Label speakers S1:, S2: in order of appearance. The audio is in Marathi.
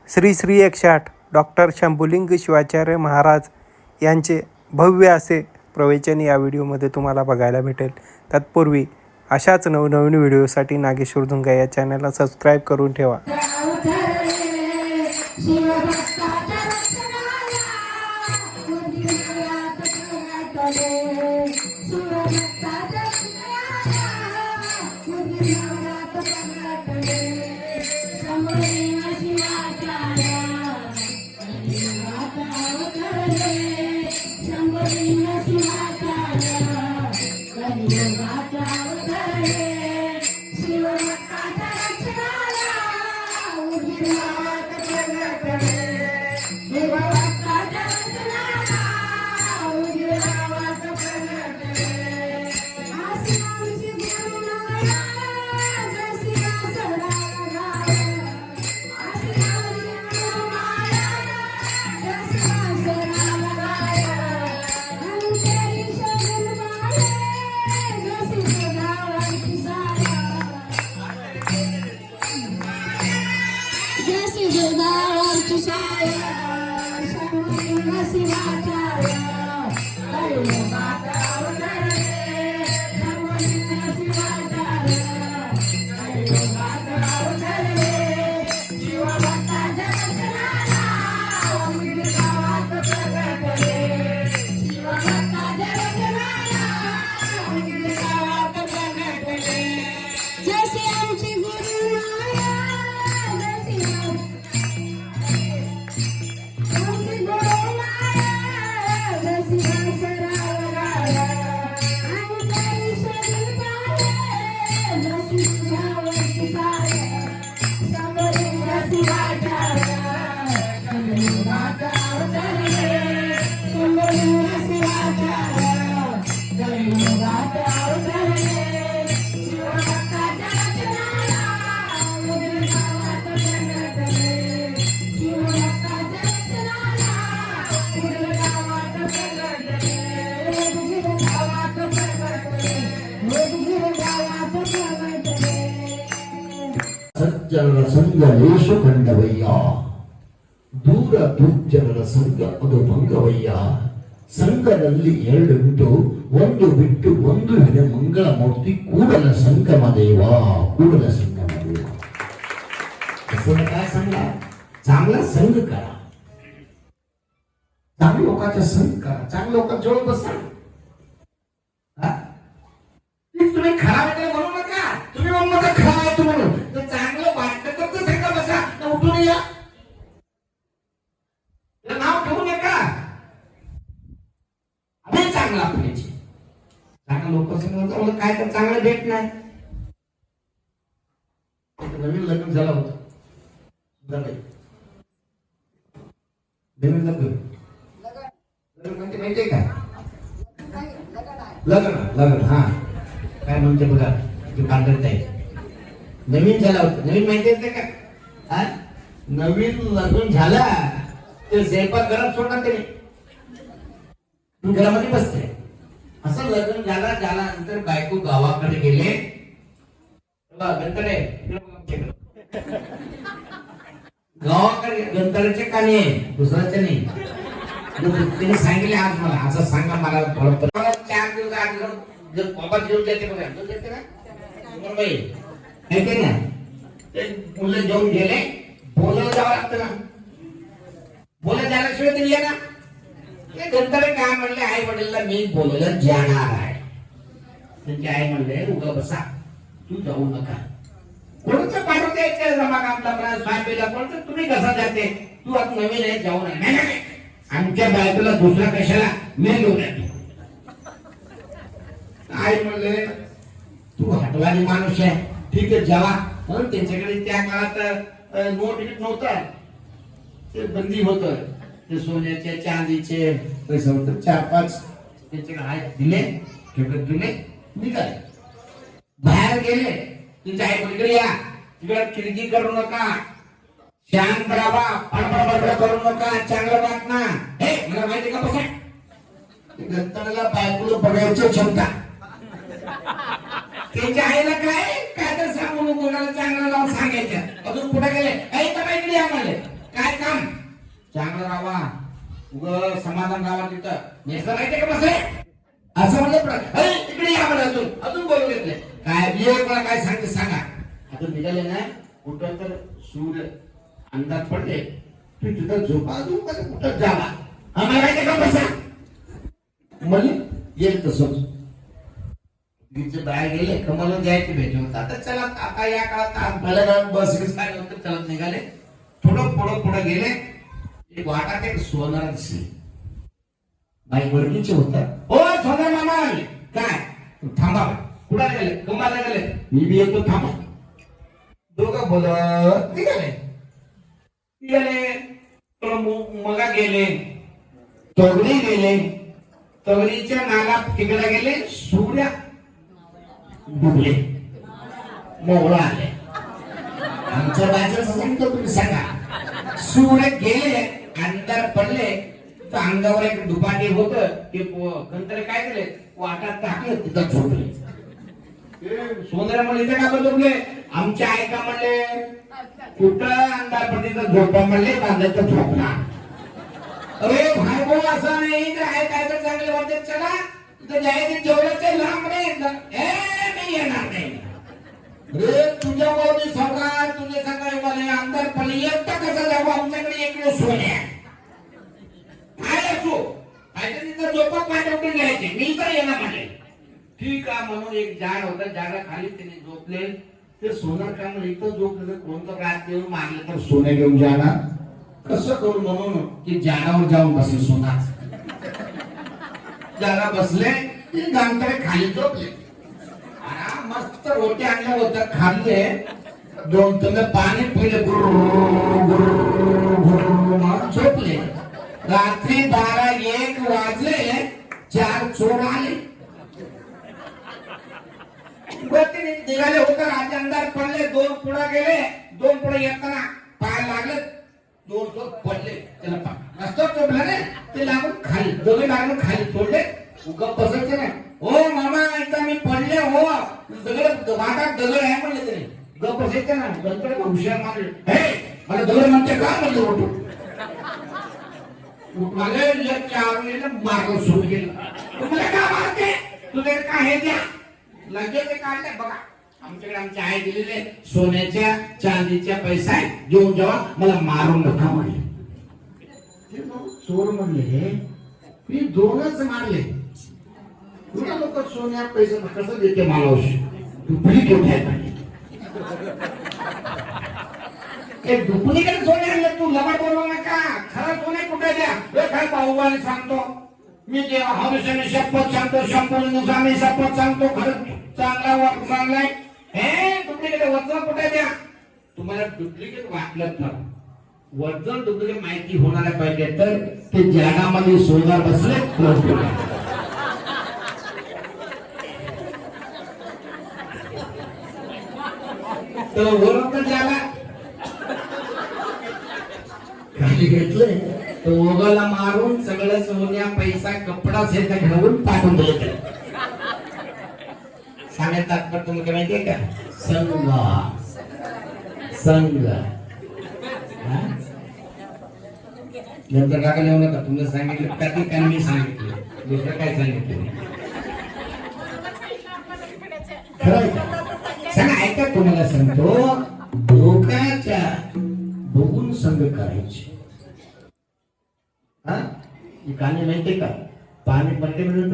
S1: श्री श्री 108 डॉक्टर शंभुलिंग शिवाचार्य महाराज यांचे भव्य असे प्रवचन या व्हिडिओमध्ये तुम्हाला बघायला भेटेल. तत्पूर्वी अशाच नवनवीन व्हिडिओसाठी नागेश्वर दुंगा या चॅनलला सबस्क्राईब करून ठेवा.
S2: ಜನರ ಸಂಘ ಲೇಷ ಕಂಡವಯ್ಯ ದೂರ ದುರ್ಜನರ ಸಂಘ ಅದು ಭಂಗವಯ್ಯ ಸಂಘದಲ್ಲಿ ಎರಡು ಬಿಟ್ಟು ಒಂದು ಬಿಟ್ಟು ಒಂದು ಹಿಡ ಮಂಗಳ ಮೂರ್ತಿ ಕೂಡಲ संगम देव ಕೂಡಲ संगम देव असं काय सांगला चांगला संघ करा चांगल्या लोकांचा संघ करा चांगल्या लोकांच्या जवळ बसा तुम्ही खराब आहे म्हणू नका तुम्ही म्हणू नका खराब आहे म्हणून तर चांगलं वाटतं तर सांगा बसा उठून या नाव ठेवू नका आम्ही चांगला आपल्याची चांगलं लोक सांगतात काय तर चांगलं भेट नाही नवीन लग्न झालं होतं नवीन लग्न म्हणजे माहितीये का लग्न लग्न हा काय म्हणते बघा ते पांढरत आहे नवीन झाला होता नवीन माहिती आहे का नवीन लग्न झाला ते स्वयंपाक घरात सोडणार त्याने घरामध्ये बसते असं लग्न झाल्यानंतर बायको गावाकडे गेले गावाकडे गंतराचे काने दुसऱ्याचे नाही त्याने सांगितले आज मला असं सांगा मला 4 दिवस आठ जर बाबा जेवून देते बघा देते ना माहिती ना ते मुलं जेवून गेले बोलायला जावं लागतं ना बोलायला जाण्याशिवाय तरी ये ना ते गंतरे काय म्हणले आई वडीलला मी बोलायला जाणार आहे त्यांची आई म्हणले उगा बसा तू जाऊ नका कोणतं पाठवते जमा कामला स्वामीला कोणतं तुम्ही कसा जाते तू आता नवीन आहे जाऊ नये आमच्या बायकोला दुसरा कशाला मी घेऊन येतो आई म्हणले तू हटवानी माणूस आहे ठीक आहे जावा म्हणून त्यांच्याकडे त्या काळात नोट नव्हता ते बंदी होत ते सोन्याचे चांदीचे पैसे होते 4-5 त्यांच्याकडे हात दिले ठेवत दिले निघाले बाहेर गेले त्यांच्या आई पलीकडे या तिकडे खिडकी करू नका शांत राहा बडबड करू नका चांगलं वाट ना हे मला माहिती का बसा गंतरला बायकोला बघायची क्षमता त्यांच्या आईला काय तर सांगू नको कोणाला चांगलं नाव सांगायचं अजून कुठे गेले काही तर इकडे आम्हाला काय चांगलं राहा, उग समाधान राहा तिथं. नेसलं माहितीये का बसे असं म्हणलं. इकडे या मला अजून बोलू घेतले. काय मला काय सांगते सांगा. आता निघाले ना कुठं तर सूर्य अंदाज पडले तू तिथं झोपा कुठं जावा. आम्हाला माहितीये का बसा म्हणजे येईल तसंच. तिचे बाहेर गेले कमल द्यायचे भेटून. आता चला आता या काळात पहिल्या बस काय होतं चलत निघाले. थोडं पुढे गेले. एक वाटात एक सोनारा दिसली. बाई वडकीचे होतात. ओ सोनार मामा आले काय थांबा. कुठे गेले कमाला गेले. मी बी येतो थांबा. दोघं बोलत निघाले. मगा गेले तगडी गेले. तगडीच्या नाला तिकडे गेले. सूर्या डुबले मोगळा आले. आमच्या बाजूला सांगतो तुम्ही सांगा. सूर्य गेले अंधार पडले तर अंगावर एक दुपाटी होत ते नंतर काय केले वाटात टाकलं तिथं झोपले. सोनरा म्हणले इथे का झोपले. आमच्या आई का म्हणले कुठं अंधार पडले तर झोपा म्हणले. बांधायचं झोपला. अरे भाई भाऊ असं नाही आहे काय तर चांगले वाटते. चला तिथं जायचे जेवढ्याचे लांब नाही येणार नाही. रे तुझ्या बाबी सरकार तुझे सरकार मला अंधार पडले एकटा कसा जाऊ. आमच्याकडे एक किलो सोन्या काय असो काय तर तिथं झोपा पाठवून घ्यायचे. मी तर येणार म्हणले. ठीक आहे म्हणून एक झाड होतं. झाडा खाली त्याने झोपले. ते सोनं काय म्हणलं इथं झोपलं कोणतं रात येऊन मागले तर सोने घेऊन जाणार कसं करू म्हणून की झाडावर जाऊन बसले. सोना झाडा बसले गांतरे खाली झोपले. मस्त रोटी आणल्या होत्या खाल्ले. दोन तुम्ही पाणी पिले झोपले. रात्री 12-1 वाजले. 4 चोर आले. निघाले होते राजा अंधार पडले. 2 पुढे गेले. 2 पुढे येताना पाय लागले. 2 चोर पडले. त्याला रस्ता चोपला रे ते लागून खाली दोघे लागून खाली पडले. उगा बसायचे नाही. हो मामा एकदा मी पडले हो दगड वाटात दगड आहे म्हणले तरी गप बसायचे ना. गणपती हुशार मारले. हे मला दगड म्हणते का म्हणलं उठू मला मारलं सुरू केलं. तुम्हाला का मारते तुझे काय हे द्या लगेच काढले. बघा आमच्याकडे आमच्या आई दिलेले सोन्याच्या चांदीच्या पैसा घेऊन जेव्हा मला मारून नका म्हणले. चोर म्हणले मी 2च मारले. तुला लोक सोन्या पैसे कसं देते माणूस डुप्लिकेट आहे. डुप्लिकेट सोने आणले तू लबाड बोलू नका. खरं सोने कुठे द्या काय भाऊबाने सांगतो. मी देवा हमेशा शपथ सांगतो. संपूर्ण मी शपथ सांगतो. खरं चांगला वाट चांगलाय. हे डुप्लिकेट वजन कुठे द्या. तुम्हाला डुप्लिकेट वाटलं तर वजन डुप्लिकेट माहिती होणार पाहिजे तर ते जगामध्ये सोनार बसले तर वरून जागा खाली घेतले तर ओगाला मारून सगळं सोन्या पैसा कपडा सेट घेऊन पाठवून दिले. सांगायचं तात्पर्य तुम्हाला माहितीये का. संघ नंतर काका लिहू नका. तुम्ही सांगितलं का ते काय मी सांगितलं दुसरं काय सांगितलं सांगा. ऐका तुम्हाला सांगतो लोकांच्या बघून संघ करायचे. हा काने माहितीये का पाणी पडले म्हणून